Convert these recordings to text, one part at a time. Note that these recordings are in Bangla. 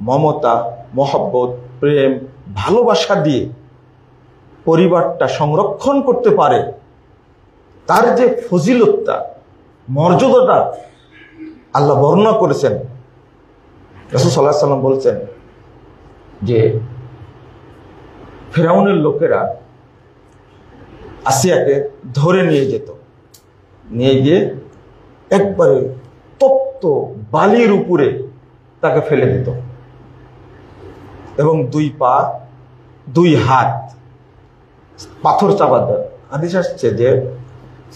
মমতা, মহব্বত, প্রেম, ভালোবাসা দিয়ে পরিবারটা সংরক্ষণ করতে পারে, তার যে ফজিলতটা, মর্যাদাটা আল্লাহ বর্ণনা করেছেন। রাসূল সাল্লাল্লাহু আলাইহি ওয়াসাল্লাম বলছেন যে ফিরআউনের লোকেরা আসিয়াকে ধরে নিয়ে যেত, নিয়ে গিয়ে একবারে তপ্ত বালির উপরে তাকে ফেলে দিত এবং 2 পা 2 হাত পাথর চাপা দেয়। হাদিস আসছে যে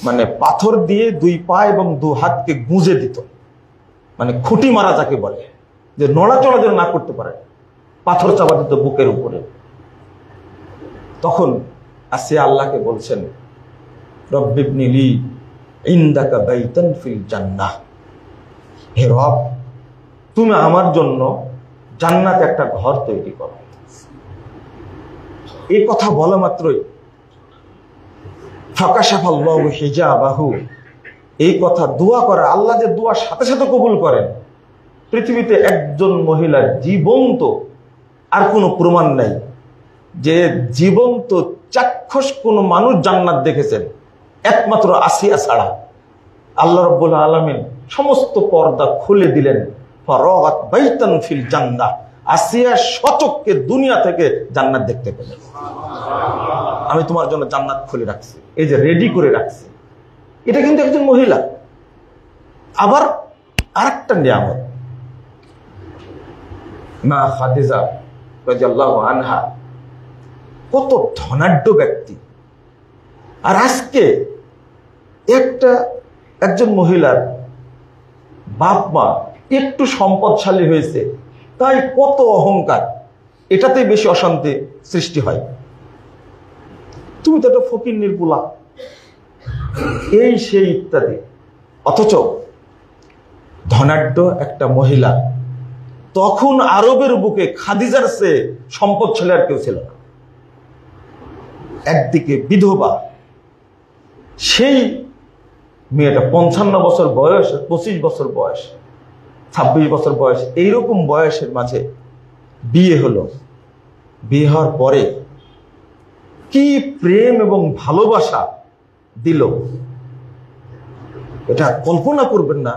মানে পাথর দিয়ে 2 পা এবং 2 হাতকে গুঁজে দিত, মানে খুঁটি মারা যাকে বলে, যে নড়াচড়া যেন না করতে পারে, পাথর চাপা দিত বুকের উপরে। তখন আসিয়া আল্লাহকে বলছেন, রব্বিবনি লি ইনদাকা বাইতান ফিল জান্নাহ, হে রব, তুমি আমার জন্য জান্নাতে একটা ঘর তৈরি করো। এই কথা বলা মাত্রই ফাকাশাফাল্লাহু হিজাবাহু, এই কথা দোয়া করে আল্লাহ যে দোয়া সাথে সাথে কবুল করেন। পৃথিবীতে একজন মহিলার জীবন্ত আর কোনো প্রমাণ নাই যে জীবন্ত চাক্ষুষ কোনো মানুষ জান্নাত দেখেছেন, একমাত্র আসিয়া ছাড়া। আল্লাহ রাব্বুল আলামিন সমস্ত পর্দা খুলে দিলেন, ফারাগাত বাইতান ফিল জান্নাহ, আসিয়া সচক্ষে দুনিয়া থেকে জান্নাত দেখতে পেলেন। আমি তোমার জন্য জান্নাত খুলে রাখছি, এই যে রেডি করে রাখছি। এটা কিন্তু একজন মহিলা। আবার আরেকটা নিয়ামত, মা খাদিজা রাদিয়াল্লাহু আনহা কত ধনাঢ্য ব্যক্তি, আর আজকে একজন মহিলার বাপ মা একটু সম্পদশালী হয়েছে, তাই কত অহংকার, এটাতেই বেশি অশান্তি সৃষ্টি হয়। তুমি তো একটা ফকিন্নির পোলা, এই সেই ইত্যাদি। অথচ ধনাঢ্য একটা মহিলা, তখন আরবের বুকে খাদিজার চেয়ে সম্পদশালী আর কেউ ছিল না। একদিকে বিধবা, সেই মেয়েটা 55 বছর বয়স, 25 বছর বয়স, 26 বছর বয়স, এইরকম বয়সের মাঝে বিয়ে হলো। বিয়ে হওয়ার পরে কি প্রেম এবং ভালোবাসা দিল, এটা কল্পনা করবেন না।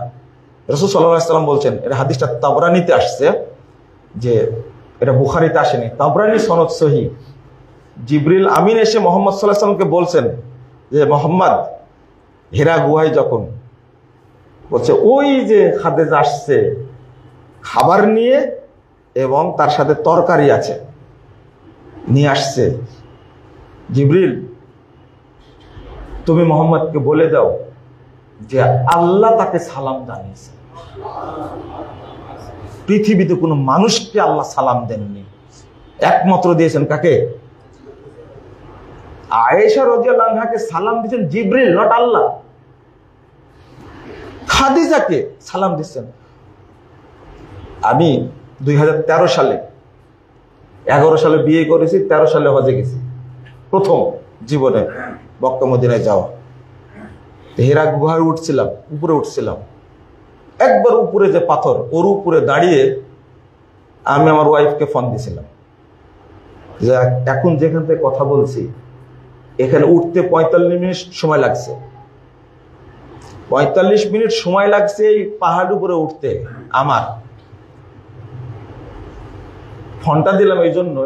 রাসূল সাল্লাল্লাহু আলাইহি ওয়াসাল্লাম বলছেন, এটা হাদিসটা তাবরানীতে আসছে, যে এটা বুখারীতে আসেনি, তাবরানী সনদ সহিহ। জিবরিল আমিন এসে মুহাম্মদ সাল্লাল্লাহু আলাইহি ওয়াসাল্লামকে বলছেন যে মুহাম্মদ, হেরা গুহায় যখন বলছে ওই যে খাদিজা আসছে খাবার নিয়ে এবং তার সাথে তরকারি আছে নিয়ে আসছে, জিবরিল তুমি মুহাম্মদকে বলে দাও যে আল্লাহ তাকে সালাম জানিয়েছে। পৃথিবীতে কোনো মানুষকে আল্লাহ সালাম দেননি, একমাত্র দিয়েছেন কাকে? আয়েশা রাদিয়াল্লাহু আনহাকে সালাম দিয়েছেন জিবরিল, নট আল্লাহ। খাদিজাকে সালাম দিচ্ছেন। আমি 2013 সালে, 11 সালে বিয়ে করেছি, 13 সালে হজে গেছি, প্রথম জীবনে মক্কা মদিনায় যাওয়া। হেরা গুহায় উঠছিলাম, উপরে উঠছিলাম, একবার উপরে যে পাথর, ওর উপরে দাঁড়িয়ে আমি আমার ওয়াইফকে ফোন দিয়েছিলাম যে এখন যেখান থেকে কথা বলছি এখানে উঠতে 45 মিনিট সময় লাগছে। 45 মিনিট সময় লাগছে এই পাহাড় উপরে উঠতে। আমার ফোনটা দিলাম এই জন্য,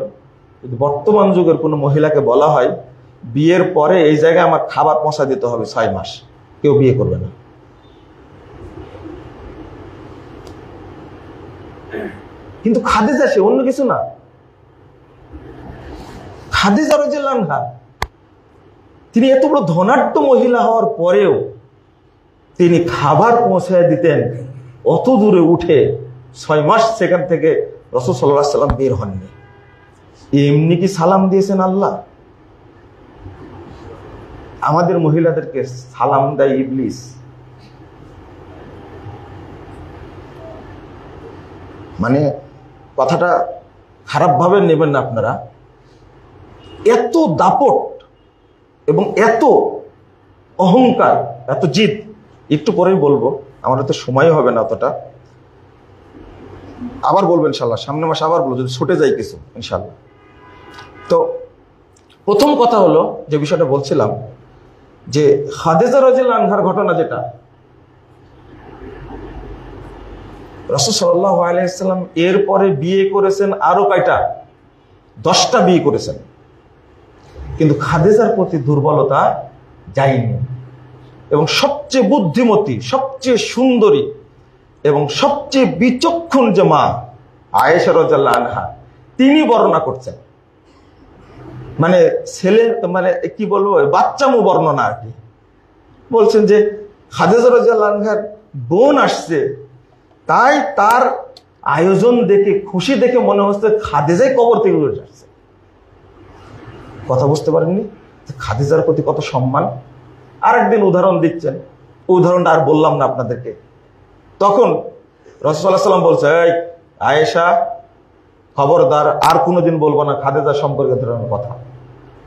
বর্তমান যুগের কোনো মহিলাকে বলা হয় বিয়ের পরে এই জায়গায় আমার খাবার পৌঁছা দিতে হবে 6 মাস, কেউ বিয়ে করবে না। কিন্তু খাদিজা সে অন্য কিছু না। খাদিজা রাদিয়াল্লাহু আনহা তিনি এত বড় ধনাঢ্য মহিলা হওয়ার পরেও তিনি খাবার পৌঁছায় দিতেন অত দূরে উঠে। 6 মাস সেখান থেকে রাসূল সাল্লাল্লাহু আলাইহি ওয়াসাল্লাম বের হননি। এমনি কি সালাম দিয়েছেন আল্লাহ? আমাদের মহিলাদেরকে সালাম দেয় ইবলিস। মানে কথাটা খারাপ ভাবে নেবেন না আপনারা। এত দাপট এবং এত অহংকার, এত জিদ, একটু পরেই বলবো, আমার তো সময় হবে না অতটা। আবার বলবো ইনশাল্লাহ, সামনের মাসে আবার বলবো যদি ছুটে যাই কিছু ইনশাল্লাহ। তো প্রথম কথা হলো যে বিষয়টা বলছিলাম যে খাদিজা রাদিয়াল্লাহু আনহার ঘটনা, যেটা রাসূল সাল্লাল্লাহু আলাইহি ওয়াসাল্লাম এরপরে বিয়ে করেছেন আরো কয়টা, 10টা বিয়ে করেছেন, কিন্তু খাদিজার প্রতি দুর্বলতা যায়নি। এবং সবচেয়ে বুদ্ধিমতী, সবচেয়ে সুন্দরী এবং সবচেয়ে বিচক্ষণ যে মা আয়েশা রাদিয়াল্লাহু আনহা, তিনি বর্ণনা করছেন, মানে ছেলে, মানে কি বলবো, বাচ্চামো বর্ণনা আর কি। বলছেন যে খাদিজা রাদিয়াল্লাহু আনহার বোন আসছে, তাই তার আয়োজন দেখে, খুশি দেখে মনে হচ্ছে খাদিজাই কবর থেকে উঠে আসছে। কথা বুঝতে পারেননি খাদিজার প্রতি কত সম্মান। আরেকদিন উদাহরণ দিচ্ছেন, উদাহরণটা আর বললাম না আপনাদেরকে। তখন রাসূলুল্লাহ সাল্লাল্লাহু আলাইহি ওয়াসাল্লাম বলছে, এই আয়েশা খবরদার, আর কোনোদিন বলবো না খাদিজা সম্পর্কে ধরনের কথা।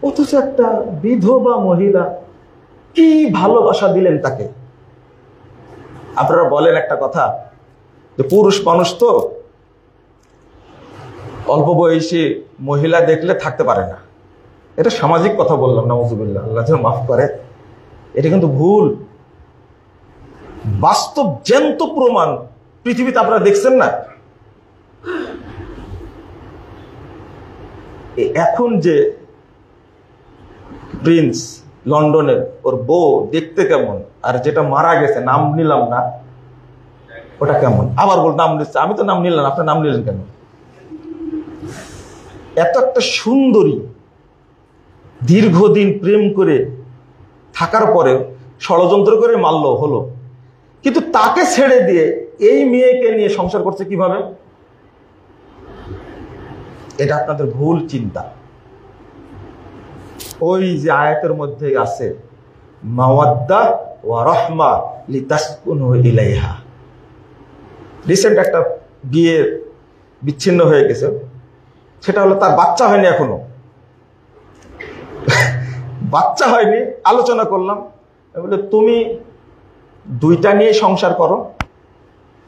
অথচ একটা বিধবা মহিলা, কি ভালোবাসা দিলেন তাকে। আপনারা বলেন একটা কথা, যে পুরুষ মানুষ তো অল্প বয়সী মহিলা দেখলে থাকতে পারে না। এটা সামাজিক কথা বললাম, নাউযুবিল্লাহ, আল্লাহ যেন মাফ করে। এটা কিন্তু ভুল, বাস্তব জ্যান্ত প্রমাণ পৃথিবীতে আপনারা দেখছেন না। এখন যে প্রিন্স লন্ডনের, ওর বউ দেখতে কেমন, আর যেটা মারা গেছে, নাম নিলাম না, ওটা কেমন। আবার বল, নাম নিচ্ছে, আমি তো নাম নিলাম, আপনার নাম নিলেন কেন? এত একটা সুন্দরী, দীর্ঘদিন প্রেম করে থাকার পরে ষড়যন্ত্র করে মারলো হলো, কিন্তু তাকে ছেড়ে দিয়ে এই মেয়েকে নিয়ে সংসার করছে কিভাবে? এটা আপনাদের ভুল চিন্তা। ওই যে আয়াতের মধ্যে আছে মাওয়াদ্দা ওয়া রাহমা লিতাসকুনু ইলাইহা। রিসেন্ট একটা বিয়ে বিচ্ছিন্ন হয়ে গেছে, সেটা হলো তার বাচ্চা হয়নি এখনো, বাচ্চা হয়নি। আলোচনা করলাম, বলে তুমি 2টা নিয়ে সংসার করো।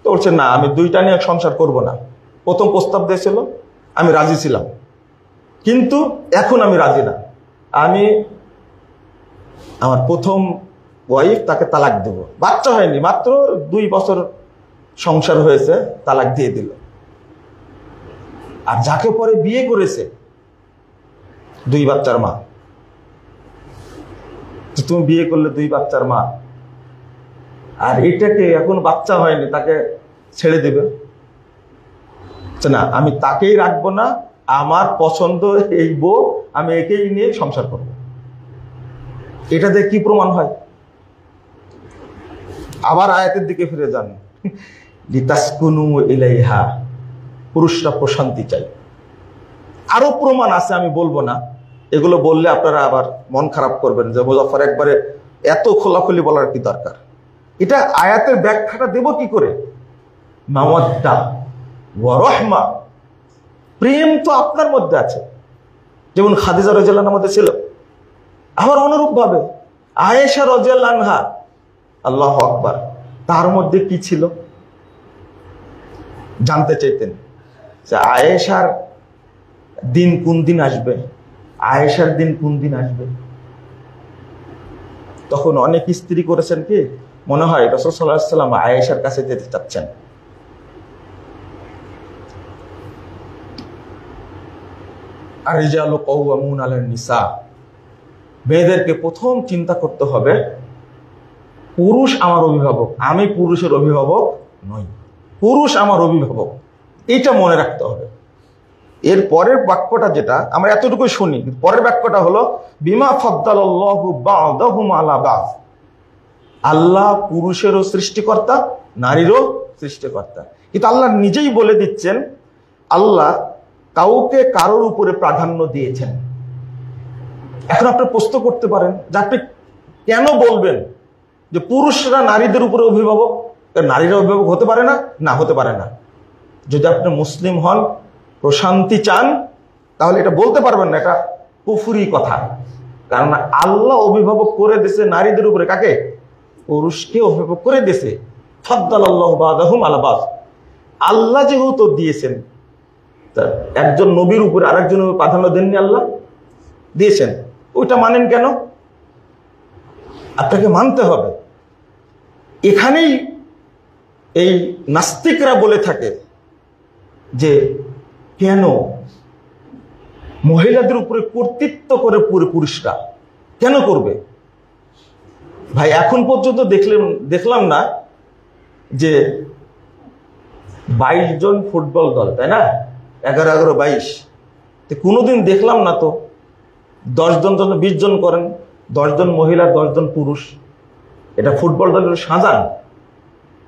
তো বলছে না, আমি 2টা নিয়ে সংসার করব না। প্রথম প্রস্তাব দিয়েছিল, আমি রাজি ছিলাম, কিন্তু এখন আমি রাজি না। আমি আমার প্রথম ওয়াইফ, তাকে তালাক দেব। বাচ্চা হয়নি, মাত্র 2 বছর সংসার হয়েছে, তালাক দিয়ে দিল। আর যাকে পরে বিয়ে করেছে 2 বাচ্চার মা। তুমি বিয়ে করলে 2 বাচ্চার মা, আর এটাকে এখন বাচ্চা হয়নি, তাকে ছেড়ে দেবে? না, আমি তাকেই রাখবো না, আমার পছন্দ এই বউ, আমি একেই নিয়ে সংসার করব। এটা দিয়ে কি প্রমাণ হয়? আবার আয়াতের দিকে ফিরে যান, লিতাসকুনু ইলাইহা, পুরুষরা প্রশান্তি চাই। আরো প্রমাণ আছে, আমি বলবো না, এগুলো বললে আপনারা আবার মন খারাপ করবেন যে মুজাফফর একবারে এত খোলাখুলি বলার কি দরকার। এটা আয়াতের ব্যাখ্যাটা দেব কি করে? মাওয়াদ্দা ওয়া রাহমা, প্রেম তো আপনার মধ্যে আছে, যেমন খাদিজা রাদিয়াল্লাহু আনহার মধ্যে ছিল। আবার অনুরূপ ভাবে আয়েশা রাদিয়াল্লাহু আনহা, আল্লাহু আকবার, তার মধ্যে কি ছিল জানতে চাইতেন যে আয়েশার দিন কোন দিন আসবে, আয়েশার দিন কোন দিন আসবে। তখন অনেক স্ত্রী করেছেন কি, মনে হয় রাসূল সাল্লাল্লাহু আলাইহি ওয়াসাল্লাম আয়েশার কাছে যেতে চাচ্ছেন। আর-রিজালু কাওয়ামুন আলান নিসা, মেয়েদেরকে প্রথম চিন্তা করতে হবে পুরুষ আমার অভিভাবক, আমি পুরুষের অভিভাবক নই, পুরুষ আমার অভিভাবক, এটা মনে রাখতে হবে। এর পরের বাক্যটা যেটা আমরা এতটুকু শুনি, পরের বাক্যটা হলো বিমা ফাদ্দালাল্লাহু বা'দাহুম আলা বা'দ, আল্লাহ পুরুষেরও সৃষ্টিকর্তা, নারীরও সৃষ্টিকর্তা। কিন্তু আল্লাহ নিজেই বলে দিচ্ছেন আল্লাহ কাউকে কারোর উপরে প্রাধান্য দিয়েছেন। এখন আপনি প্রশ্ন করতে পারেন যে আপনি কেন বলবেন যে পুরুষরা নারীদের উপরে অভিভাবক, নারীরা অভিভাবক হতে পারে না? না, হতে পারে না। যদি আপনি মুসলিম হন, প্রশান্তি চান, তাহলে এটা বলতে পারবেন না, এটা কুফরি কথা। কারণ আল্লাহ অভিভাবক করে দিয়েছে নারীদের উপরে, কাকে? পুরুষকে অভিভাবক করে দিয়েছে। ফাদ্দালাল্লাহু বা'দাহুম আলা বা'দ, আল্লাহ যেহেতু দিয়েছেন, একজন নবীর উপরে আরেকজনের প্রাধান্য দেননি, আল্লাহ দিয়েছেন, ওইটা মানেন কেন? আপনাকে মানতে হবে। এখানেই এই নাস্তিকরা বলে থাকে যে কেন মহিলাদের উপরে কর্তৃত্ব করে পুরুষরা কেন করবে? ভাই এখন পর্যন্ত দেখলাম না যে 22 জন ফুটবল দল, তাই না? 11-11-22, কোনোদিন দেখলাম না তো 10 জন 20 জন করেন, 10 জন মহিলা 10 জন পুরুষ। এটা ফুটবল দলের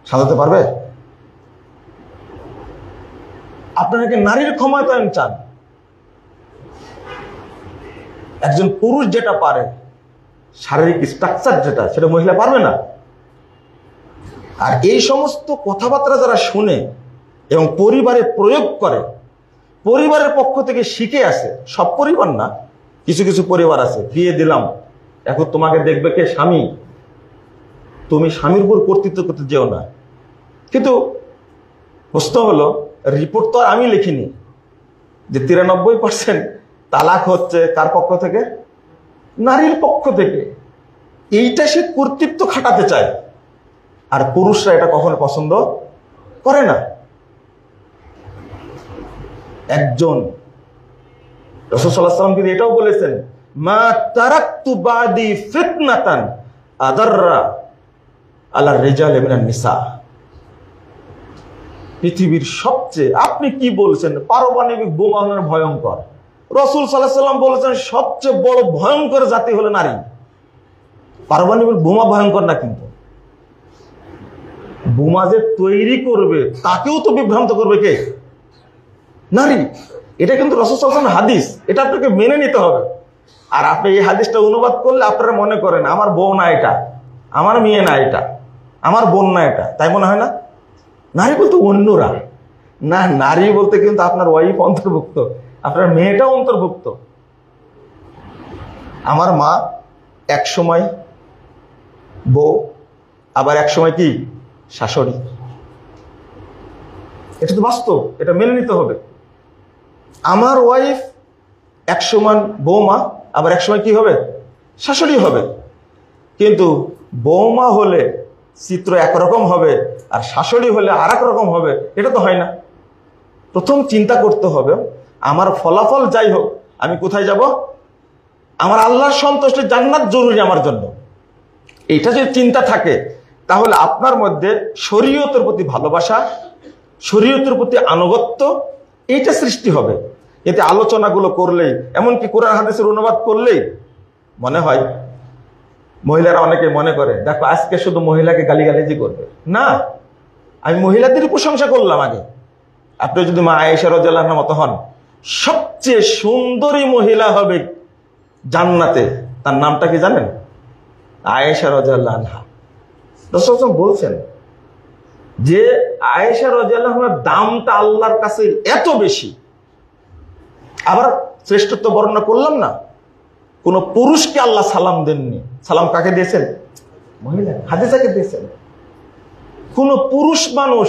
সাজাতে পারবে? আপনারা কি নারীর ক্ষমতায়ন চান? একজন পুরুষ যেটা পারে, শারীরিক স্ট্রাকচার যেটা, সেটা মহিলা পারবে না। আর এই সমস্ত কথাবার্তা যারা শুনে এবং পরিবারে প্রয়োগ করে, পরিবারের পক্ষ থেকে শিখে আসে, সব পরিবার না, কিছু কিছু পরিবার আছে, বিয়ে দিলাম, এখন তোমাকে দেখবে কে? স্বামী। তুমি স্বামীর উপর কর্তৃত্ব করতে যেও না। কিন্তু প্রশ্ন হলো, রিপোর্ট তো আর আমি লিখিনি যে 93% তালাক হচ্ছে কার পক্ষ থেকে? নারীর পক্ষ থেকে। এইটা সে কর্তৃত্ব খাটাতে চায়, আর পুরুষরা এটা কখনো পছন্দ করে না। একজন রাসূল সাল্লাল্লাহু আলাইহি ওয়াসাল্লাম কিন্তু এটাও বলেছেন, মা তারাকতু বাদি ফিতনাতান আদাররা আলা রিজাল মিনান নিসা। পৃথিবীর সবচেয়ে, আপনি কি বলছেন, পারমাণবিক বোমা ভয়ঙ্কর। রাসূল সাল্লাল্লাহু আলাইহি ওয়াসাল্লাম বলেছেন সবচেয়ে বড় ভয়ঙ্কর জাতি হলো নারী। পারমাণবিক বোমা ভয়ঙ্কর না, কিন্তু বোমা যে তৈরি করবে তাকেও তো বিভ্রান্ত করবে কে? নারী। এটা কিন্তু রাসূল সাল্লাল্লাহু আলাইহি ওয়াসাল্লামের হাদিস, এটা আপনাকে মেনে নিতে হবে। আর আপনি এই হাদিসটা অনুবাদ করলে আপনারা মনে করেন আমার বউ না এটা, আমার মেয়ে না এটা, আমার বোন না এটা, তাই মনে হয় না? নারী বলতে অন্যরা না, নারী বলতে কিন্তু আপনার ওয়াইফ অন্তর্ভুক্ত, আপনার মেয়েটাও অন্তর্ভুক্ত। আমার মা এক সময় বউ, আবার এক সময় কি শাশুড়ি। এটা তো বাস্তব, এটা মেনে নিতে হবে। আমার ওয়াইফ এক সময় বৌমা, আবার এক সময় কি হবে? শাশুড়ি হবে। কিন্তু বৌমা হলে চিত্র একরকম হবে, আর শাশুড়ি হলে আর এক রকম হবে, এটা তো হয় না। প্রথম চিন্তা করতে হবে, আমার ফলাফল যাই হোক, আমি কোথায় যাব? আমার আল্লাহর সন্তুষ্টি, জান্নাত জরুরি আমার জন্য। এটা যদি চিন্তা থাকে, তাহলে আপনার মধ্যে শরীয়তের প্রতি ভালোবাসা, শরীয়তের প্রতি আনুগত্য, এইটা সৃষ্টি হবে। এতে আলোচনাগুলো করলেই, এমনকি কোরআন হাদিসের অনুবাদ করলেই মনে হয়, মহিলারা অনেকে মনে করে দেখো আজকে শুধু মহিলাকে গালিগালাজি করবে না, আমি মহিলাদের প্রশংসা করলাম আগে। আপনি যদি মা আয়েশা রাদিয়াল্লাহু আনহার মতো হন, সবচেয়ে সুন্দরী মহিলা হবে জান্নাতে, তার নামটা কি জানেন? আয়েশা রাদিয়াল্লাহু আনহা। রাসূল বলছেন যে আয়েশা রাদিয়াল্লাহু আনহার দামটা আল্লাহর কাছে এত বেশি। আবার শ্রেষ্ঠত্ব বর্ণনা করলাম না, কোন পুরুষকে আল্লাহ সালাম দেননি। সালাম কাকে দিয়েছেন? মহিলা, হাদিসাকে দিয়েছেন। কোন পুরুষ মানুষ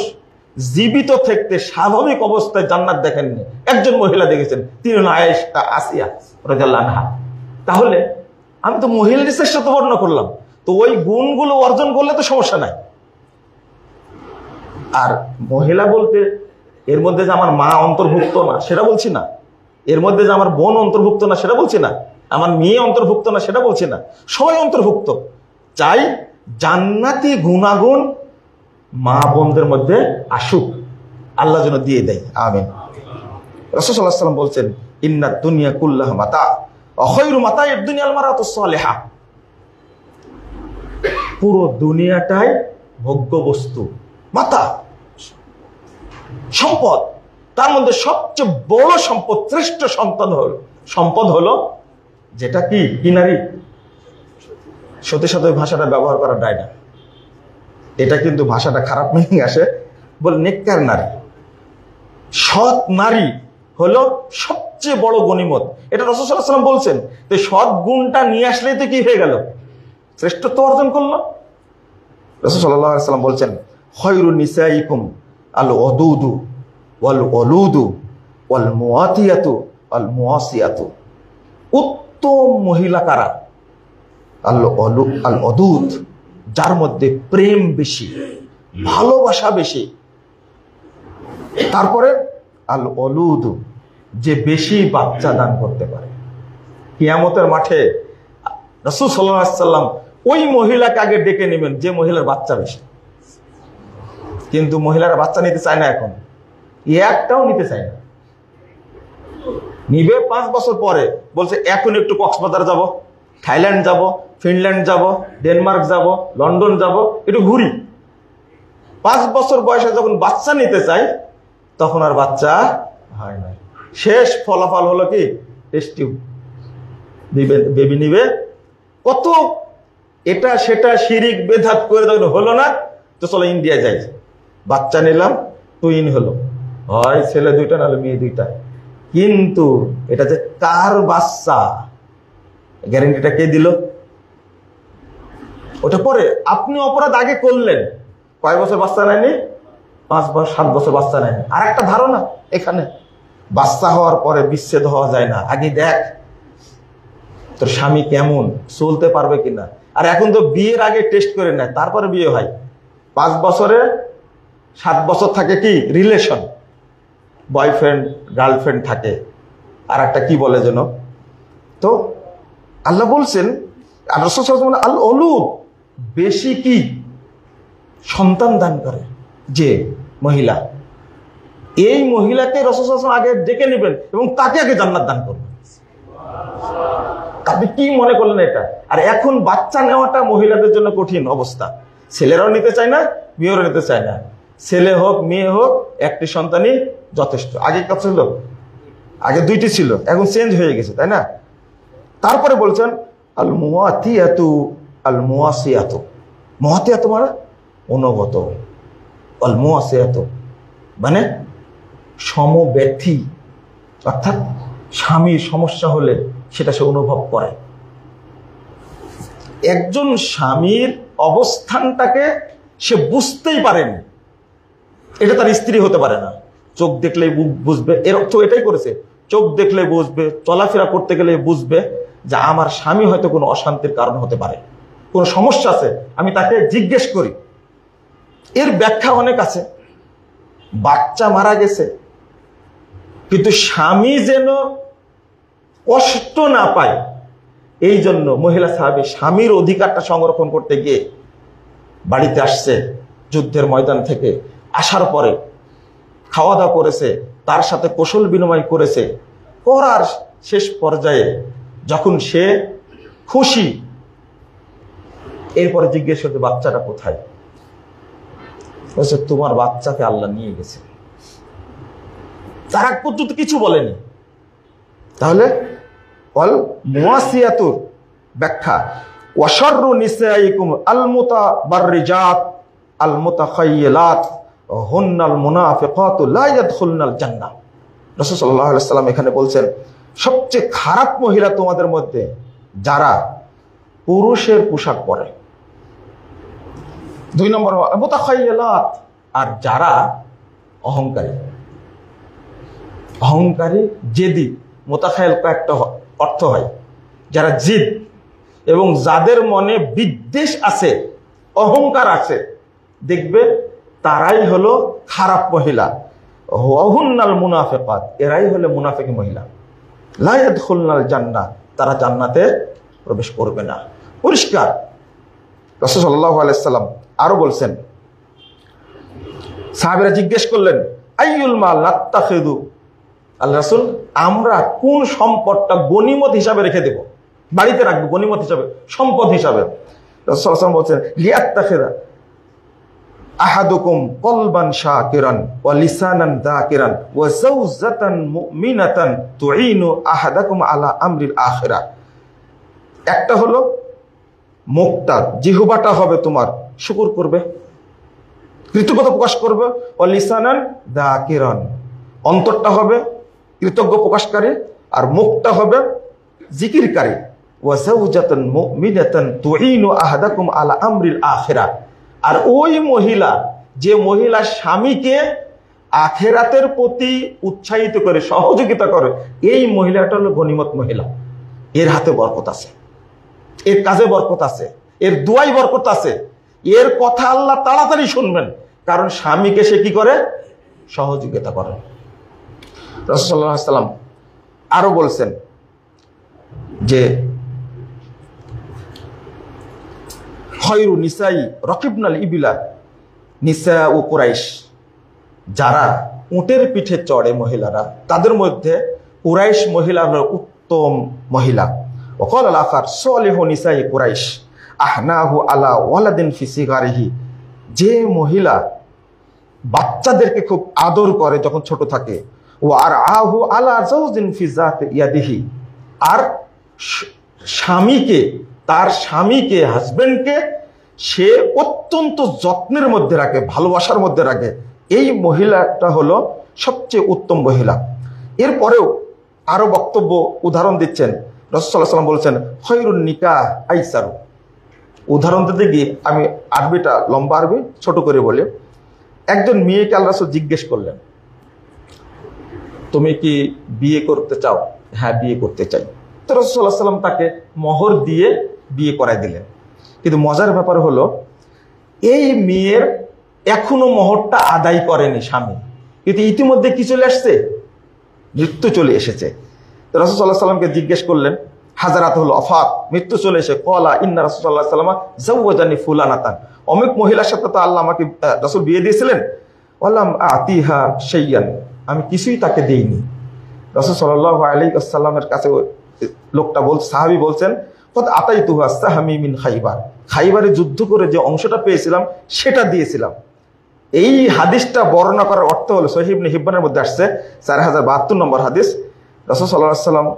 জীবিত থাকতে স্বাভাবিক অবস্থায় জান্নাত দেখেননি, একজন মহিলা দেখেছেন, তিনি হলেন আয়েশা আসিয়া রাদিয়াল্লাহু আনহা। তাহলে আমি তো মহিলাদের শ্রেষ্ঠত্ব বর্ণনা করলাম, তো ওই গুণগুলো অর্জন করলে তো সমস্যা নাই। আর মহিলা বলতে এর মধ্যে যে আমার মা অন্তর্ভুক্ত না সেটা বলছি না, এর মধ্যে যে আমার বোন অন্তর্ভুক্ত না সেটা বলছি না, আমার মেয়ে অন্তর্ভুক্ত না সেটা বলছি না, সবাই অন্তর্ভুক্ত। চাই জান্নাতি গুণাগুণ মা বোনদের মধ্যে আসুক, আল্লাহ যেন দিয়ে দেয়, আমিন। রাসূল সাল্লাল্লাহু আলাইহি ওয়াসাল্লাম বলছেন, ইন্নাদ দুনিয়া কুল্লাহা মাতা ওয়া খায়রু মাতাইদ দুনিয়াল মারাতুস সালিহা। পুরো দুনিয়াটাই ভোগ্য বস্তু, মাতা সম্পদ। তার মধ্যে সবচেয়ে বড় সম্পদ, শ্রেষ্ঠ সম্পদ হলো যেটা কি নারী। সত্যি সত্যি ভাষাটা ব্যবহার করা যায় না, এটা কিন্তু ভাষাটা খারাপ মিনিং আসে, বলে নেককার নারী, সৎ নারী হলো সবচেয়ে বড় গনিমত। এটা রাসূল সাল্লাল্লাহু আলাইহি ওয়াসাল্লাম বলছেন। তো সৎ গুণটা নিয়ে আসলেই তো কি হয়ে গেল? শ্রেষ্ঠত্ব অর্জন করলো। রাসূল সাল্লাল্লাহু আলাইহি ওয়াসাল্লাম বলছেন, খায়রুন নিসাইকুম আল ওদুদু ওয়াল ওলুদু ওয়াল মুআতিয়াতু আল মুআসিয়াতু। উত্তম মহিলা কারা? আল ওদুদ, যার মধ্যে প্রেম বেশি, ভালোবাসা বেশি। তারপরে আল ওলুদু, যে বেশি বাচ্চা দান করতে পারে। কিয়ামতের মাঠে রাসূল সাল্লাল্লাহু আলাইহি সাল্লাম ওই মহিলাকে আগে ডেকে নেবেন যে মহিলার বাচ্চা বেশি। কিন্তু মহিলারা বাচ্চা নিতে চায় না, এখন একটাও নিতে চায় না। নিবে 5 বছর পরে, বলছে এখন একটু কক্সবাজার যাব, থাইল্যান্ড যাব, ফিনল্যান্ড যাব, ডেনমার্ক যাব, লন্ডন যাব, একটু ঘুরি। 5 বছর বয়সে যখন বাচ্চা নিতে চাই তখন আর বাচ্চা হয় না। শেষ ফলাফল হলো কি? টেস্ট টিউব, বেবি নিবে। কত এটা সেটা শিরিক বেদাত করে যখন হলো না, তো চলো ইন্ডিয়া যাই, বাচ্চা নিলাম, টুইন হলো, হয় ছেলে 2টা নাহলে মেয়ে 2টা। কিন্তু এটা যে কার বাচ্চা, গ্যারান্টিটা কে দিল? ওটা পরে আপনি অপরাধ আগে করলেন, কয় বছর বাচ্চা নেয়নি? 5 বছর 7 বছর বাচ্চা নেয়নি। আর একটা ধারণা এখানে, বাচ্চা হওয়ার পরে বিচ্ছেদ হওয়া যায় না, আগে দেখ তোর স্বামী কেমন, চলতে পারবে কিনা। আর এখন তো বিয়ের আগে টেস্ট করে নেয়, তারপরে বিয়ে হয়। 5 বছরে 7 বছর থাকে কি রিলেশন, বয়ফ্রেন্ড গার্লফ্রেন্ড থাকে। আর একটা কি বলে যেন, তো আল্লাহ বলছেন আল ওলুদ, বেশি কি সন্তান দান করে যে মহিলা, এই মহিলাকে রাসূল সাল্লাল্লাহু আলাইহি ওয়াসাল্লাম আগে ডেকে নেবেন এবং তাকে আগে জান্নাত দান করবেন। আপনি কি মনে করলেন এটা? আর এখন বাচ্চা নেওয়াটা মহিলাদের জন্য কঠিন অবস্থা। ছেলেরাও নিতে চায় না, মেয়েরাও নিতে চায় না। ছেলে হোক মেয়ে হোক, একটি সন্তানই যথেষ্ট। আগে কত ছিল? আগে 2টি ছিল, এখন চেঞ্জ হয়ে গেছে, তাই না? তারপরে বলছেন আল মুআতিয়াতু আল মুআসিয়াতু। মুআতিয়াতু মানে অনুগত, আল মুআসিয়াতু মানে সমব্যথী, অর্থাৎ স্বামীর সমস্যা হলে সেটা সে অনুভব করে। একজন স্বামীর অবস্থানটাকে সে বুঝতেই পারেনি, এটা তার স্ত্রী হতে পারে না। চোখ দেখলেই বুঝবে, এর অর্থ এটাই করেছে, চোখ দেখলে বুঝবে, চলাফেরা করতে গেলে বুঝবে যে আমার স্বামী হয়তো কোনো অশান্তির কারণ হতে পারে, কোনো সমস্যা আছে, আমি তাকে জিজ্ঞেস করি। এর ব্যাখ্যা অনেক আছে। বাচ্চা মারা গেছে কিন্তু স্বামী যেন কষ্ট না পায়, এই জন্য মহিলা সাহাবী স্বামীর অধিকারটা সংরক্ষণ করতে গিয়ে বাড়িতে আসছে যুদ্ধের ময়দান থেকে, আসার পরে খাওয়া দাওয়া করেছে, তার সাথে কৌশল বিনিময় করেছে, করার শেষ পর্যায়ে যখন সে খুশি, এরপরে জিজ্ঞেস করতে বাচ্চাটা কোথায়? বলছে তোমার বাচ্চাকে আল্লাহ নিয়ে গেছে। তার আগ পর্যন্ত কিছু বলেনি। তাহলে অল মুআসিয়াতুর ব্যাখ্যা, ওয়াশাররু নিসাইকুম আল মুতাবাররিজাত আল মুতাখায়্যিলাত হুন্নাল মুনাফিকাতু লা ইয়াদখুলনাল জান্নাহ। রাসূল সাল্লাল্লাহু আলাইহি ওয়াসাল্লাম এখানে বলছেন সবচেয়ে খারাপ মহিলা তোমাদের মধ্যে যারা পুরুষের পোশাক পরে। 2 নম্বর মুতাখায়্যিলাত, আর যারা অহংকারী, অহংকারী জেদি। মোতাখায়ল কয়েকটা অর্থ হয়, যারা জিদ এবং যাদের মনে বিদ্বেষ আছে, অহংকার আছে, দেখবে তারাই হলো খারাপ মহিলা। ওয়াহুন্নাল মুনাফিকাত, এরাই হলো মুনাফিক মহিলা। লা ইয়াদখুলনাল জান্নাহ, তারা জান্নাতে প্রবেশ করবে না। পরিষ্কার। রাসূল সাল্লাল্লাহু আলাইহি সাল্লাম আরো বলছেন, সাহাবীরা জিজ্ঞেস করলেন আইয়ুল মাল নাত্তাখিদু, আল্লাহ রাসূল আমরা কোন সম্পদটা গনিমত হিসাবে রেখে দেব, বাড়িতে রাখবো গনিমত হিসাবে, সম্পদ হিসাবে? রাসূল সাল্লাল্লাহু আলাইহি ওয়াসাল্লাম বলছেন লিয়াত্তাখিদা আহাদুকুম কলবান শাকিরান ওয়া লিসানান যাকিরান ওয়া যাওজাতান মুমিনাতান তুঈনু আহাদাকুম আলা আমরিল আখিরাহ। একটা হলো মুখটা, জিহ্বাটা হবে তোমার শুকর করবে, কৃতজ্ঞতা প্রকাশ করবে, ওয়া লিসানান যাকিরান, অন্তরটা হবে কৃতজ্ঞ প্রকাশকারী আর মুখটা হবে জিকিরকারী। ওয়া যাওজাতান মুমিনাতান তুঈনু আহাদাকুম আলা আমরিল আখিরাহ, আর ওই মহিলা যে মহিলা স্বামীকে আখেরাতের প্রতি উৎসাহিত করে, সহযোগিতা করে, এই মহিলাটা হলো গনিমত মহিলা। এর হাতে বরকত আছে, এর কাজে বরকত আছে, এর দুয়াই বরকত আছে, এর কথা আল্লাহ তাড়াতাড়ি শুনবেন, কারণ স্বামীকে সে কি করে? সহযোগিতা করে। রাসূলুল্লাহ সাল্লাল্লাহু আলাইহি ওয়াসাল্লাম আরো বলছেন যে খয়রু নিসাই রকিবনাল ইবিলা নিসা ও কুরাইশ, যারা উটের পিঠে চড়ে মহিলারা, তাদের মধ্যে কুরাইশ মহিলা হলো উত্তম মহিলা। ওয়াকাল আল আখার সালিহু নিসাই কুরাইশ আহনাহু আলা ওয়ালাদিন ফি সিগারিহি, যে মহিলা বাচ্চাদেরকে খুব আদর করে যখন ছোট থাকে, ও আর আহু আলা জাওজিন ফি যাতি ইয়াদিহি, আর স্বামীকে, তার স্বামীকে, হাজবেন্ডকে সে অত্যন্ত যত্নের মধ্যে রাখে, ভালোবাসার মধ্যে রাখে, এই মহিলাটা হলো সবচেয়ে উত্তম মহিলা। এরপরেও আরো বক্তব্য উদাহরণ দিচ্ছেন। রাসূলুল্লাহ সাল্লাল্লাহু আলাইহি ওয়াসাল্লাম বলছেন খয়রুন নিকাহ আইসারু। উদাহরণ দিতে গিয়ে আমি আরবিটা লম্বা আরবি ছোট করে বলি। একজন মেয়েকে আল্লাহ রাসূল জিজ্ঞেস করলেন, তুমি কি বিয়ে করতে চাও? হ্যাঁ, বিয়ে করতে চাই। তো রাসূলুল্লাহ সাল্লাল্লাহু আলাইহি ওয়াসাল্লাম তাকে মোহর দিয়ে বিয়ে করাই দিলেন। কিন্তু মজার ব্যাপার হলো, এই মেয়ের এখনো মোহরটা আদায় করেনি স্বামী, কিন্তু ইতিমধ্যে কি চলে আসছে? মৃত্যু চলে এসেছে। তো রাসূল সাল্লাল্লাহু আলাইহি ওয়াসাল্লামকে জিজ্ঞেস করলেন, হাজারাত হলো অফাত, মৃত্যু চলে এসে, কলা ইন্না রাসূলুল্লাহ সাল্লাল্লাহু আলাইহি ওয়াসাল্লাম জাওয়াজানি ফুলানাতান, অমুক মহিলার সাথে তো আল্লাহ আমাকে রাসূল বিয়ে দিয়েছিলেন। ওয়ালাম আতিহা শাইয়ান, আমি কিছুই তাকে দেইনি। রাসূল সাল্লাল্লাহু আলাইহি ওয়াসাল্লামের কাছে লোকটা সাহাবী বলছেন, কদ আতাইতুহা সাহামি মিন খাইবার, খাইবারে যুদ্ধ করে যে অংশটা পেয়েছিলাম সেটা দিয়েছিলাম। এই হাদিসটা বর্ণনা করার অর্থ হলো, সহিহ ইবনে হিব্বানের মধ্যে আসছে 4072 নম্বর হাদিস, রাসূল সাল্লাল্লাহু আলাইহি ওয়াসাল্লাম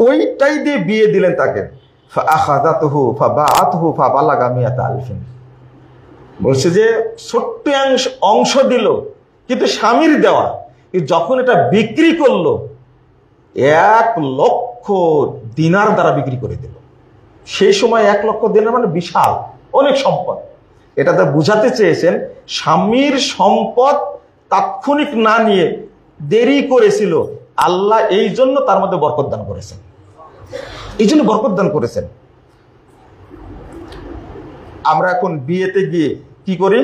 ওইটাই দিয়ে বিয়ে দিলেন তাকে। ফাআখাযাতুহু ফাবাআতহু ফাবালাগা মিয়াতা আলফিন, বলছে যে ছোট্ট অংশ দিল, কিন্তু স্বামীর দেওয়া, যখন এটা বিক্রি করলো 1,00,000 দিনার দ্বারা বিক্রি করে দিল। সেই সময় 1,00,000 দিনার মানে বিশাল অনেক সম্পদ। এটাতে বুঝাতে চেয়েছেন স্বামীর সম্পদ তাৎক্ষণিক না নিয়ে দেরি করেছিল, আল্লাহ এই জন্য তার মধ্যে বরকত দান করেছেন, এই জন্য বরকত দান করেছেন। আমরা এখন বিয়েতে গিয়ে কি করি?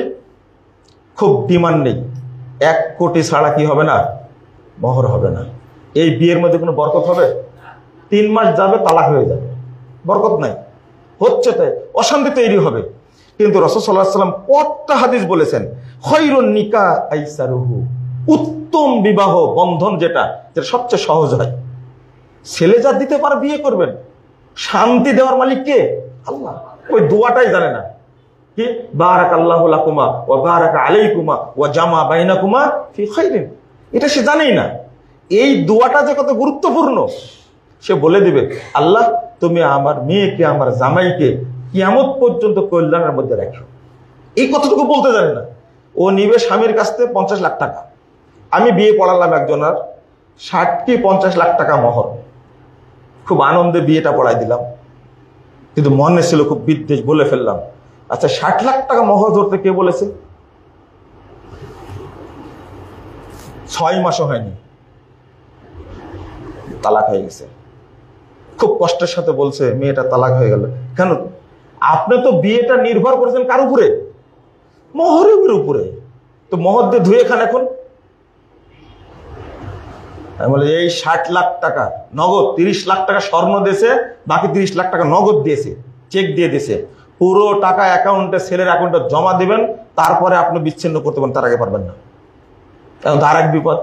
খুব ডিমান্ড নেই, 1 কোটি ছাড়া কি হবে না? মোহর হবে না। এই বিয়ের মধ্যে কোনো বরকত হবে? 3 মাস যাবে, তালাক হয়ে যাবে, বরকত নাই, হচ্ছে তাই অশান্তি তৈরি হবে। কিন্তু রাসূল সাল্লাল্লাহু আলাইহি ওয়াসাল্লাম কতটা হাদিস বলেছেন, খয়রুন নিকাহ আইসারুহু, উত্তম বিবাহ বন্ধন যেটা সবচেয়ে সহজ হয়। ছেলে যা দিতে পারে বিয়ে করবেন, শান্তি দেওয়ার মালিক কে? আল্লাহ। ওই দোয়াটাই জানে না কি, বারাকাল্লাহু লাকুমা ওয়া বারাকা আলাইকুমা ওয়া জামা বাইনাকুমা ফি খাইরিন, এটা সে জানেই না। এই দোয়াটা যে কত গুরুত্বপূর্ণ সে বলে দিবে, আল্লাহ তুমি আমার মেয়েকে, আমার জামাইকে কিয়ামত পর্যন্ত কল্যাণের মধ্যে রাখো। এই কথাটুকু বলতে জানে না। ও নিবে স্বামীর কাছ থেকে 50 লাখ টাকা। আমি বিয়ে পড়ালাম একজনের, 60 কি 50 লাখ টাকা মোহর, খুব আনন্দে বিয়েটা পড়াই দিলাম, কিন্তু মনে ছিল খুব বিদ্বেষ, বলে ফেললাম, আচ্ছা 60 লাখ টাকা মোহর ধরতে কে বলেছে? 6 মাসও হয়নি, তালাক হয়ে গেছে। খুব কষ্টের সাথে বলছে মেয়েটা তালাক হয়ে গেল। কেন? আপনি তো বিয়েটা নির্ভর করেছেন কার উপরে? মোহরের উপরে। তো মোহর দিয়ে ধুয়ে খান এখন। আমি বলি এই 60 লাখ টাকা নগদ, 30 লাখ টাকা স্বর্ণ দিয়েছে, বাকি 30 লাখ টাকা নগদ দিয়েছে, চেক দিয়ে দিয়েছে। পুরো টাকা অ্যাকাউন্টে, ছেলের অ্যাকাউন্টে জমা দিবেন, তারপরে আপনি বিচ্ছিন্ন করতে পারেন, তার আগে পারবেন না। এখন তার এক বিপদ,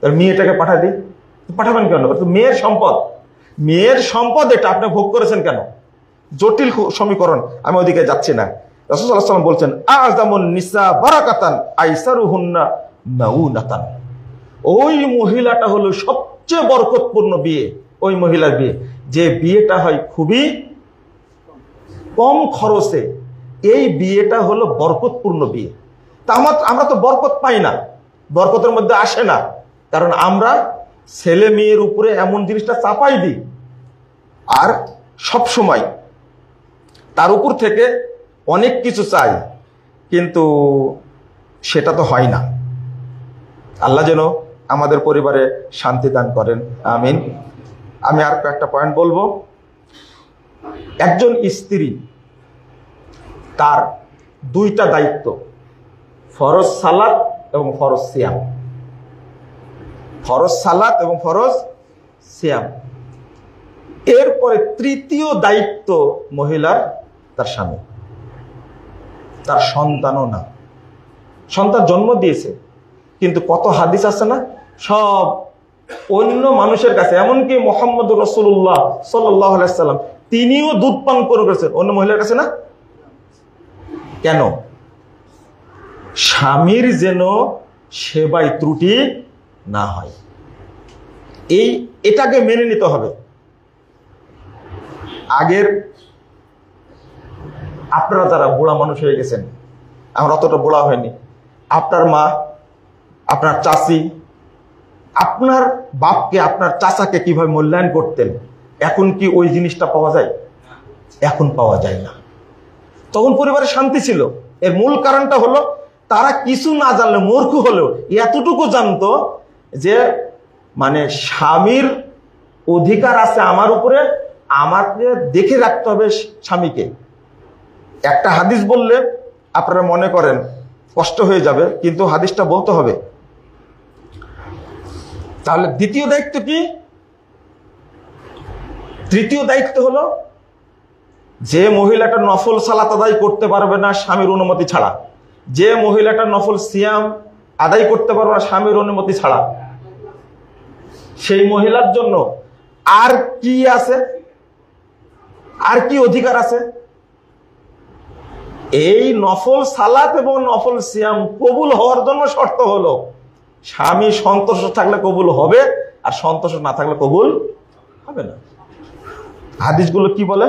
মেয়েটাকে পাঠাই দিই, পাঠাবেন কেন? মেয়ের সম্পদ, মেয়ের সম্পদ, এটা আপনি ভোগ করেছেন কেন? জটিল সমীকরণ, আমি ওদিকে যাচ্ছি না। রাসূল সাল্লাল্লাহু আলাইহি ওয়াসাল্লাম বলছেন, আযামুন নিসা বারাকাতান আইসারুহুন্না মাউনাতান, ওই মহিলাটা হলো সবচেয়ে বরকতপূর্ণ বিয়ে, ওই মহিলার বিয়ে যে বিয়েটা হয় খুবই কম খরচে, এই বিয়েটা হলো বরকতপূর্ণ বিয়ে। তা আমরা তো বরকত পাই না, বরকতের মধ্যে আসে না, কারণ আমরা ছেলে মেয়ের উপরে এমন জিনিসটা চাপাই দিই, আর সব সময় তার উপর থেকে অনেক কিছু চাই। কিন্তু সেটা তো হয় না। আল্লাহ যেন আমাদের পরিবারে শান্তি দান করেন, আমিন। আমি আর একটা পয়েন্ট বলবো। একজন স্ত্রী তার দুইটা দায়িত্ব, ফরজ সালাত এবং ফরজ সিয়াম। ফরজ সালাত এবং ফরজ সিয়াম। এরপরে তৃতীয় দায়িত্ব মহিলার তার স্বামী, তার সন্তানও না। সন্তান জন্ম দিয়েছে, কিন্তু কত হাদিস আছে না, সব অন্য মানুষের কাছে, এমনকি মুহাম্মদ রাসূলুল্লাহ সাল্লাল্লাহু আলাইহি সাল্লাম তিনিও দুধ পান করেছেন অন্য মহিলার কাছে না। কেন? স্বামীর যেন সেবায় ত্রুটি না হয়, এটাকে মেনে নিতে হবে। আগের আপনারা যারা বুড়া মানুষ হয়ে গেছেন, আমরা অতটা বুড়া হয়নি, আপনার মা, আপনার চাচি, আপনার বাপকে, আপনার চাচাকে কিভাবে মূল্যায়ন করতেন, এখন কি ওই জিনিসটা পাওয়া যায়? এখন পাওয়া যায় না। তখন পরিবারে শান্তি ছিল। এর মূল কারণটা হলো তারা কিছু না জানলে, মূর্খ হলেও এতটুকু জানতো যে মানে স্বামীর অধিকার আছে আমার উপরে, আমাকে দেখে রাখতে হবে স্বামীকে। একটা হাদিস বললে আপনারা মনে করেন কষ্ট হয়ে যাবে, কিন্তু হাদিসটা বলতে হবে। তাহলে দ্বিতীয় দায়িত্ব কি? তৃতীয় দায়িত্ব হলো যে মহিলাটা নফল সালাত আদায় করতে পারবে না স্বামীর অনুমতি ছাড়া, যে মহিলাটা নফল সিয়াম আদায় করতে পারবে না স্বামীর অনুমতি ছাড়া, সেই মহিলার জন্য আর কি আছে, আর কি অধিকার আছে? এই নফল সালাত এবং নফল সিয়াম কবুল হওয়ার জন্য শর্ত হলো স্বামী সন্তুষ্ট থাকলে কবুল হবে, আর সন্তুষ্ট না থাকলে কবুল হবে না। হাদিসগুলো কি বলে?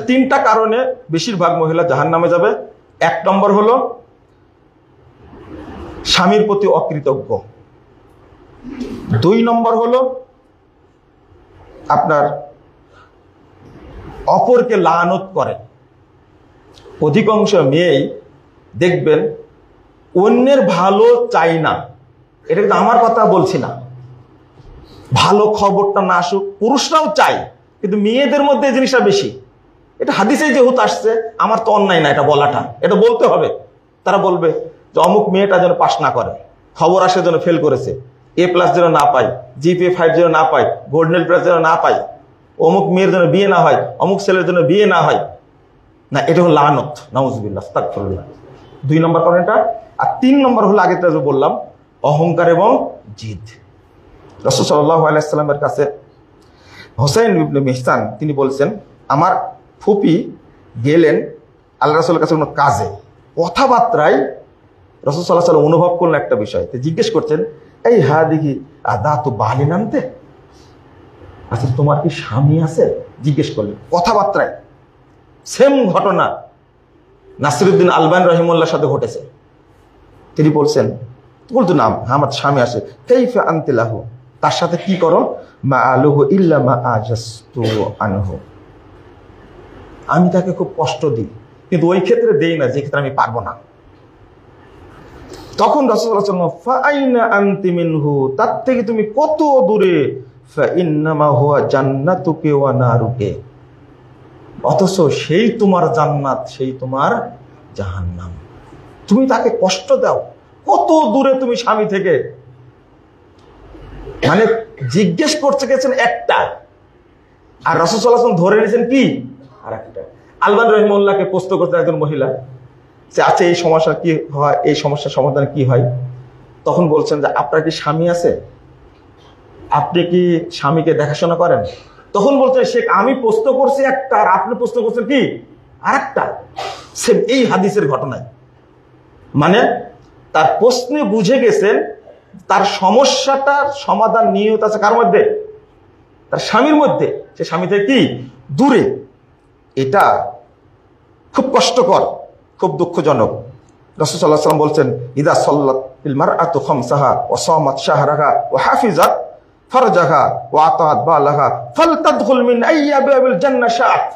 তিনটা কারণে বেশিরভাগ মহিলা জাহান্নামে যাবে। এক নম্বর হলো স্বামীর প্রতি অকৃতজ্ঞ। দুই নম্বর হলো আপনার অপরকে লানত করে। অধিকাংশ মেয়েই দেখবেন অন্যের ভালো চাই না। এটা কিন্তু আমার কথা বলছি না, ভালো খবরটা না আসুক, পুরুষরাও চাই, কিন্তু মেয়েদের মধ্যে এই জিনিসটা বেশি। এটা হাদিসে যেহেতু আসছে, আমার তো অন্যায় না এটা বলাটা, এটা বলতে হবে। তারা বলবে যে অমুক মেয়েটা যেন পাস না করে, খবর আসে যেন ফেল করেছে, A+ যেন না পায়, GPA 5 যেন না পায়, গোল্ডেন প্লাস যেন না পায়, অমুক মেয়ের জন্য বিয়ে না হয়, অমুক ছেলের জন্য বিয়ে না হয়। না, এটা হলো লানত, নাউজুবিল্লাহ, আস্তাগফিরুল্লাহ। 2 নম্বর কারণটা। আর 3 নম্বর হলো আগে তো বললাম অহংকার এবং জিদ। রাসূল সাল্লাল্লাহু আলাইহি সাল্লামের কাছে হোসাইন ইবনে মিহসান তিনি বলছেন, আমার ফুপি গেলেন আল্লাহ রাসূলের কাছে কোনো কাজে, কথাবার্তায় রাসূল সাল্লাল্লাহু আলাইহি সাল্লাম অনুভব করলেন একটা বিষয়। তো জিজ্ঞেস করছেন, এই হা দেখি আদা তো বালি নামতে, আচ্ছা তোমার কি স্বামী আছে? জিজ্ঞেস করলেন কথাবার্তায়। সেম ঘটনা নাসিরউদ্দিন আলবানী রহিমাহুল্লাহর সাথে ঘটেছে। তিনি বলছেন, বলতো নাম, আমার স্বামী আছে, কাইফা আনতি লাহু, তার সাথে কি করো? মা আলুহু ইল্লা মা আজাস্তু আনহু, আমি তাকে খুব কষ্ট দিই, কিন্তু ওই ক্ষেত্রে দেই না যে ক্ষেত্রে আমি পারবো না। তখন রাসূলুল্লাহ সাল্লাল্লাহু আলাইহি ওয়াসাল্লাম, ফা আইনা আনতি মিনহু, তার থেকে তুমি কত দূরে? ফা ইন্নামা হুয়া জান্নাতুকে ওয়া নারুকে, অথচ সেই তোমার জান্নাত, সেই তোমার জাহান্নাম। তুমি তাকে কষ্ট দাও, কত দূরে তুমি স্বামী থেকে। মানে জিজ্ঞেস করতে গেছেন একটা, আর রাসূল সাল্লাল্লাহু আলাইহি ওয়াসাল্লাম ধরে নিয়েছেন কি আরেকটা। আলবানী রহিমাহুল্লাহকে প্রশ্ন করতে একজন মহিলা যে আচ্ছা এই সমস্যা কি হয়, এই সমস্যার সমাধান কি হয়? তখন বলছেন যে আপনার কি স্বামী আছে? আপনি কি স্বামীকে দেখাশোনা করেন? তখন বলছেন শেখ, আমি প্রশ্ন করছি একটা, আর আপনি প্রশ্ন করছেন কি আরেকটা। সেম এই হাদিসের ঘটনায়, মানে তার প্রশ্নে বুঝে গেছেন তার সমস্যাটার সমাধান নিয়ত আছে কার মধ্যে? তার স্বামীর মধ্যে। সে স্বামী থেকে কি দূরে। এটা খুব কষ্টকর, খুব দুঃখজনক। রাসূল সাল্লাল্লাহু আলাইহি ওয়াসাল্লাম বলছেন, ইদা সাল্লাতিল মারআতু খামসাহা ওয়া সামাত শাহরাহা ওয়া হাফিজাত ফারজাহা ওয়া আতাআত বালাহা ফালতাদখুল মিন আইয়াবিল জান্নাহ শাআত।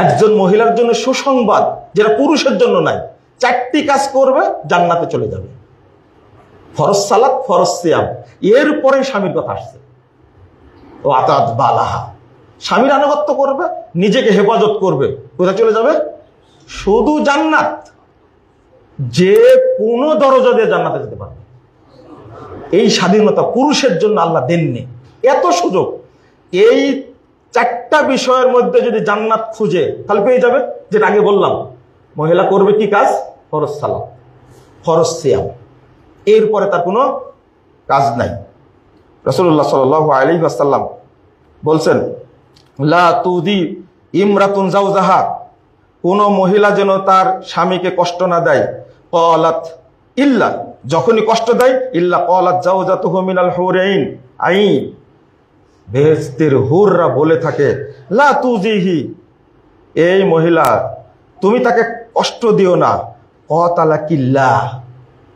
একজন মহিলার জন্য সুসংবাদ, যেটা পুরুষের জন্য নাই। 4টি কাজ করবে, জান্নাতে চলে যাবে। ফরজ সালাত, ফরজ সিয়াম, এরপরে স্বামীর কথা আসছে। ও আতাত বালাহা, স্বামীর আনুগত্য করবে, নিজেকে হেফাজত করবে, কোথায় চলে যাবে? শুধু জান্নাত। যে কোনো দরজা দিয়ে জান্নাতে যেতে পারবে। এই স্বাধীনতা পুরুষের জন্য আল্লাহ দেননি। এত সুযোগ। এই 4টা বিষয়ের মধ্যে যদি জান্নাত খুঁজে, তাহলে পেয়ে যাবে। যেটা আগে বললাম, মহিলা করবে কি কাজ? ফরজ সালাত, ফরজ সিয়াম, এরপরে তার কোনো কাজ নাই। রাসূলুল্লাহ সাল্লাল্লাহু আলাইহি ওয়াসাল্লাম বলছেন, লা তুদি ইমরাতুন জাওজাহা, কোন মহিলা যেন তার স্বামীকে কষ্ট না দেয়। ক্বালাত ইল্লা, যখনই কষ্ট দেয়, ইল্লা ক্বালাত জাওজাতুহু মিনাল হুরাইন আইন, বেহেশতের হুররা বলে থাকে, লা তুজিহি, এই মহিলা তুমি তাকে কষ্ট দিও না। ক্বাতালাকিল্লাহ,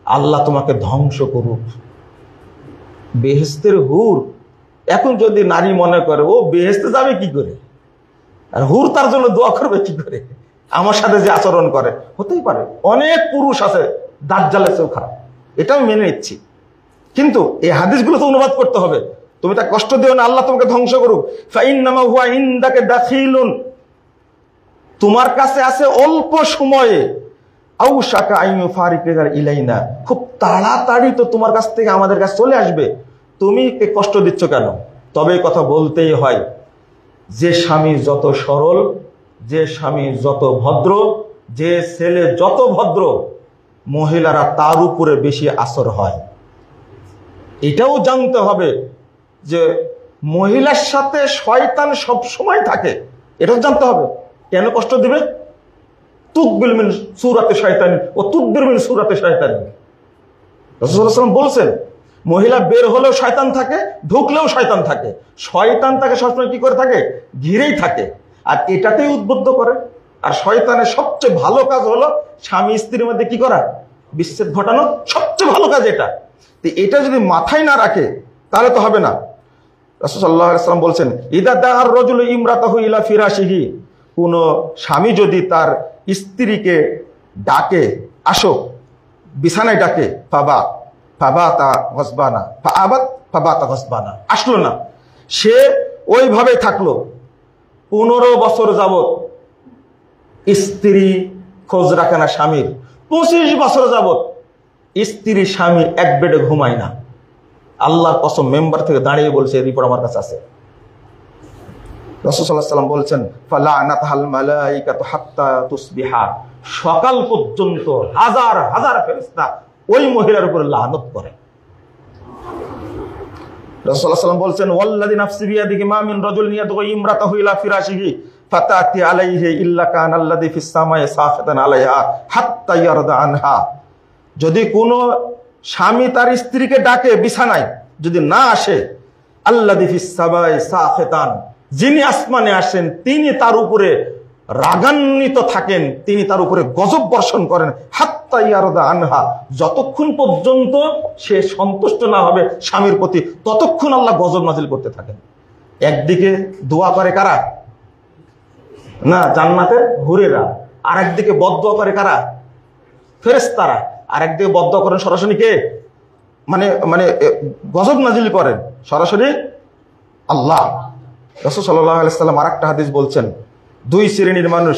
আল্লাহ তোমাকে ধ্বংস করুক। বেহেশতের হুর। এখন যদি নারী মনে করে ও বেহেশতে যাবে কি করে, আর হুর তার জন্য দোয়া করবে কি করে, আমার সাথে যে আচরণ করে, হতেই পারে। অনেক পুরুষ আছে দাজ্জালের চেয়েও খারাপ, এটা আমি মেনে নিচ্ছি। কিন্তু এই হাদিসগুলো তো অনুবাদ করতে হবে। তুমি তাকে কষ্ট দিও না, আল্লাহ তোমাকে ধ্বংস করুক। ফাইন্নামা হুয়া ইনদাকা দাখিলুন, তোমার কাছে আছে অল্প সময়ে। আউ শাকা আইয়ু ফারিকা ইলাইনা, খুব তাড়াতাড়ি তো তোমার কাছ থেকে আমাদের কাছে চলে আসবে। তুমি কষ্ট দিচ্ছ কেন? তবে কথা বলতেই হয়, যে স্বামী যত সরল, যে স্বামী যত ভদ্র, যে ছেলে যত ভদ্র, মহিলারা তার উপরে বেশি আসর হয়। এটাও জানতে হবে যে মহিলার সাথে শয়তান সব সময় থাকে, এটাও জানতে হবে। কেন কষ্ট দিবে? তুকবিল মিন সূরাতে শয়তান ও তুদবির মিন সূরাতে শয়তান। রাসূলুল্লাহ সাল্লাল্লাহু আলাইহি ওয়াসাল্লাম বলছেন, মহিলা বের হলেও শয়তান থাকে, ঢুকলেও শয়তান থাকে। শয়তান তাকে সবসময় কি করে থাকে? ঘিরেই থাকে, আর এটাতেই উদ্বুদ্ধ করে। আর শয়তানের সবচেয়ে ভালো কাজ হলো স্বামী স্ত্রীর মধ্যে কি করা? বিচ্ছেদ ঘটানো। সবচেয়ে ভালো কাজ এটা। তো এটা যদি মাথায় না রাখে তাহলে তো হবে না। রাসূল সাল্লাল্লাহু আলাইহি ওয়াসাল্লাম বলছেন, ইদা দাআর রাজুলু ইমরাতাহু ইলা ফিরাশিহি, কোন স্বামী যদি তার স্ত্রীকে ডাকে, আসো, বিছানায় ডাকে, ফাবাতা গসবানা, ফাবাতা গসবানা, আসলো না, সে ওইভাবে থাকলো। 15 বছর যাবত স্ত্রী খোঁজ রাখে না স্বামীর। 25 বছর যাবত স্ত্রী স্বামী এক বেডে ঘুমায় না। আল্লাহর কসম, মেম্বার থেকে দাঁড়িয়ে বলছে, এই রিপোর্ট আমার কাছে আছে। রাসূল সাল্লাল্লাহু আলাইহি ওয়াসাল্লাম বলছেন, ফালানাতাল মালাইকাতু হাত্তা তুসবিহা, সকাল পর্যন্ত হাজার হাজার ফেরেশতা ওই মহিলার উপর লানত করে। রাসূল সাল্লাল্লাহু আলাইহি ওয়াসাল্লাম বলছেন, ওয়াল্লাযী নাফসি বিয়াদিহি মা মিন রাজুলিন ইয়াদউ ইমরাতাহু ইলা ফিরাশিহি ফাতাতি আলাইহি ইল্লা কানাল্লাযী ফিস সামাই সাফাতান আলাইহা হাত্তা ইয়ারদা আনহা, যদি কোনো স্বামী তার স্ত্রীকে ডাকে বিছানায়, যদি না আসে, আল্লাযী ফিস সামাই সাফাতান, যিনি আসমানে আসেন তিনি তার উপরে রাগান্বিত থাকেন, তিনি তার উপরে গজব বর্ষণ করেন, হাত্তা ইয়ারদা আনহা, যতক্ষণ পর্যন্ত সে সন্তুষ্ট না হবে স্বামীর প্রতি, ততক্ষণ আল্লাহ গজব নাজিল করতে থাকেন। একদিকে দোয়া করে কারা? না, জান্নাতের হুরেরা। আর একদিকে বদদোয়া করে কারা? ফেরেশতারা। আর একদিকে বদদোয়া করেন সরাসরি কে? মানে গজব নাজিল করেন সরাসরি আল্লাহ। রাসূল সাল্লাল্লাহু আলাইহি ওয়াসাল্লাম আরেকটা হাদিস বলছেন, 2 শ্রেণীর মানুষ,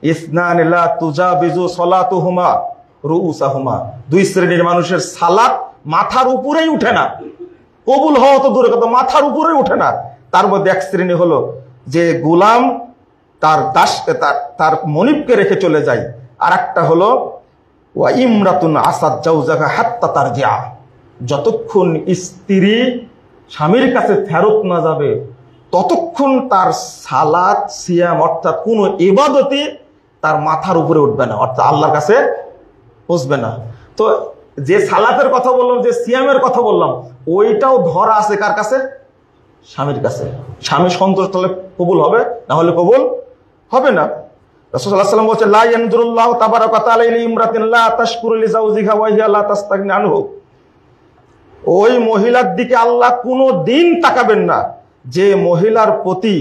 ইসনান লা তুজাবিজু সালাতুহুমা রুউসাহুমা, 2 শ্রেণীর মানুষের সালাত মাথার উপরেই উঠে না, কবুল হওয়া তো দূরের কথা, মাথার উপরেই উঠে না। তার মধ্যে এক শ্রেণী হলো যে গোলাম তার দাসকে তার মনিবকে রেখে চলে যায়। আর একটা হলো ওয়া ইমরাতুন আসাদ জাওজাহা হাত্তা তারজিআ, যতক্ষণ স্ত্রী স্বামীর কাছে ফেরত না যাবে ততক্ষণ তার সালাত সিয়াম অর্থাৎ কোন ইবাদতে তার মাথার উপরে উঠবে না, অর্থাৎ আল্লাহর কাছে পৌঁছবে না। তো যে সালাতের কথা বললাম, যে সিয়ামের কথা বললাম, ওইটাও ধরা আছে কার কাছে? স্বামীর কাছে। স্বামী সন্তুষ্ট হলে কবুল হবে, না হলে কবুল হবে না। রাসূল সাল্লাল্লাহু আলাইহি ওয়াসাল্লাম বলেন, লা ইয়ানজুরুল্লাহু তাবারাকা ওয়া তাআলা ইলা ইমরাতিন লা তাশকুরু লিজাওজিহা ওয়া হিয়া লা তাস্তাগনি আনহু, ওই মহিলার দিকে আল্লাহ কোনো দিন তাকাবেন না যে মহিলার প্রতি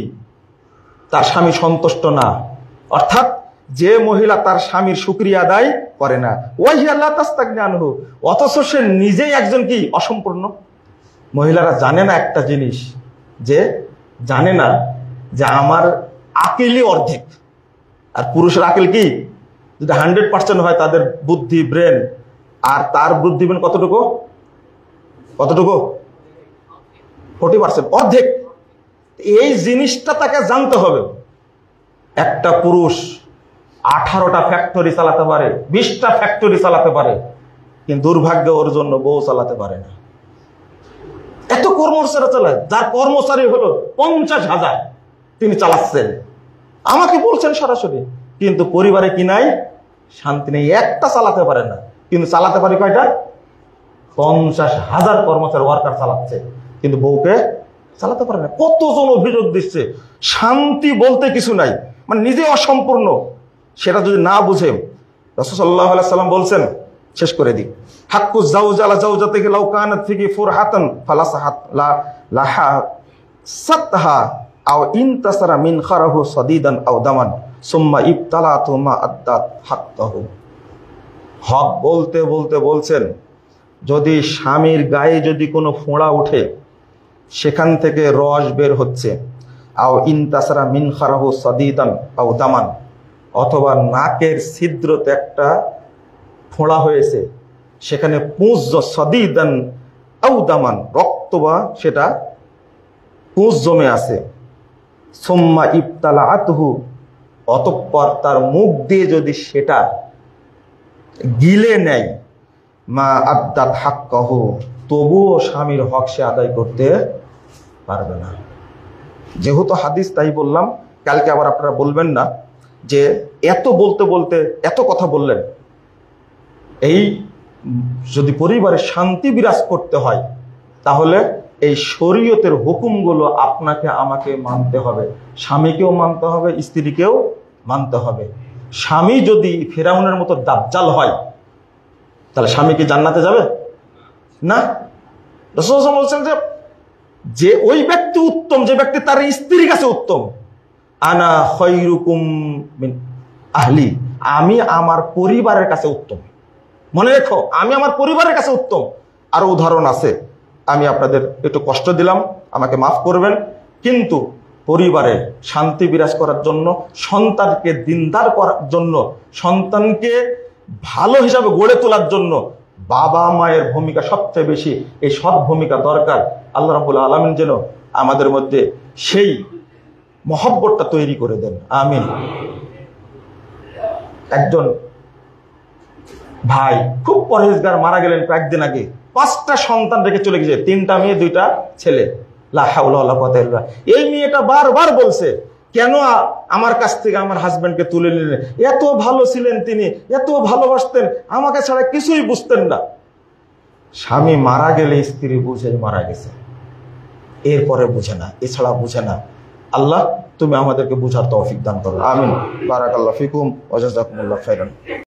তার স্বামী সন্তুষ্ট না, অর্থাৎ যে মহিলা তার স্বামীর শুকরিয়া আদায় করে না, ওয়াহিয়া লা তাস্তাগনি আনহু, অথচ সে নিজেই একজন কি অসম্পূর্ণ। মহিলারা জানে না একটা জিনিস, যে জানে না যে আমার আকিলই অর্ধেক, আর পুরুষের আকিল কি যদি 100% হয় তাদের বুদ্ধি ব্রেন, আর তার বুদ্ধি ব্রেন কতটুকু 40%, অর্ধেক। এই জিনিসটা তাকে জানতে হবে। একটা পুরুষ 18টা ফ্যাক্টরি চালাতে পারে, 20টা ফ্যাক্টরি চালাতে পারে, কিন্তু দুর্ভাগ্য ওর জন্য বউ চালাতে পারে না। এত কর্মচারী চালায়, যার কর্মচারী হলো 50,000 তিনি চালাচ্ছেন, আমাকে বলছেন সরাসরি, কিন্তু পরিবারে কি নাই, শান্তি নেই, একটা চালাতে পারে না, কিন্তু চালাতে পারে কয়টা, 50,000 কর্মচারী ওয়ার্কার চালাচ্ছে, কিন্তু বউকে চালাতে পারে না। কতজন অভিযোগ দিচ্ছে, শান্তি বলতে কিছু নাই, মানে নিজে অসম্পূর্ণ। সেটা যদি না বুঝে, রাসূল সাল্লাল্লাহু আলাইহি সাল্লাম বলছেন, শেষ করে দিই, হাক্কু জাওজ আলা জাওজাতিহি লাউ কানাত ফিহি ফুরহাতান ফালাসাহাত লাহা সাতহা আও ইনতাসারা মিন খারাহু সাদিদান আও দামান সুম্মা ইবতালাতু মা আদ্দাত হাক্কাহু। হক বলতে বলতে বলছেন, যদি স্বামীর গায়ে যদি কোনো ফোঁড়া উঠে, সেখান থেকে রস বের হচ্ছে, আও ইনতাসারা মিন খারাহু সাদিদান আও দামান, অথবা নাকের ছিদ্রতে একটা ফোঁড়া হয়েছে, সেখানে পুঁজ সাদিদান আও দামান, রক্ত বা সেটা পুঁজ জমে আছে, সুম্মা ইবতালাআতহু, অতঃপর তার মুখ দিয়ে যদি সেটা গিলে নেয়, মা আদ্দাত হাক্কাহু, তবুও স্বামীর হক সে আদায় করতে পারবে না। যেহেতু হাদিস তাই বললাম, কালকে আবার আপনারা বলবেন না যে এত বলতে বলতে এত কথা বললেন। এই যদি পরিবারে শান্তি বিরাজ করতে হয়, তাহলে এই শরীয়তের হুকুমগুলো আপনাকে আমাকে মানতে হবে, স্বামীকেও মানতে হবে, স্ত্রীকেও মানতে হবে। স্বামী যদি ফিরাউনের মতো দাজ্জাল হয়, তাহলে স্বামী কি জান্নাতে যাবে না? রাসূল সাল্লাল্লাহু আলাইহি ওয়াসাল্লাম বলছেন যে ওই ব্যক্তি উত্তম যে ব্যক্তি তার স্ত্রীর কাছে উত্তম। আনা খায়রুকুম মিন আহলি, আমি আমার পরিবারের কাছে উত্তম। মনে রেখো, আমি আমার পরিবারের কাছে উত্তম। আরো উদাহরণ আছে, আমি আপনাদের একটু কষ্ট দিলাম, আমাকে মাফ করবেন। কিন্তু পরিবারে শান্তি বিরাজ করার জন্য, সন্তানকে দিনদার করার জন্য, সন্তানকে ভালো হিসাবে গড়ে তোলার জন্য বাবা মায়ের ভূমিকা সবচেয়ে বেশি। এই সৎ ভূমিকা দরকার। আল্লাহ রাব্বুল আলামিন যেন আমাদের মধ্যে সেই মহব্বতটা তৈরি করে দেন, আমিন। একজন ভাই খুব পরহেজগার মারা গেলেন কয়েকদিন আগে, 5টা সন্তান রেখে চলে গেছে, 3টা মেয়ে 2টা ছেলে। লা হাওলা ওয়ালা কুওয়াতা ইল্লা বিল্লাহ। এই মেয়েটা বারবার বলছে, কেন আমার কাছ থেকে আমার হাজবেন্ডকে তুলে নিলেন, এত ভালো ছিলেন তিনি, এত ভালোবাসতেন, আমাকে ছাড়া কিছুই বুঝতেন না। স্বামী মারা গেলে স্ত্রী বুঝে মারা গেছে, এরপরে বুঝে না, এছাড়া বুঝে না। আল্লাহ তুমি আমাদেরকে বুঝার তৌফিক দান করো, আমিন। বারাকাল্লাহু ফিকুম ওয়া জাযাকুমুল্লাহু খাইরান।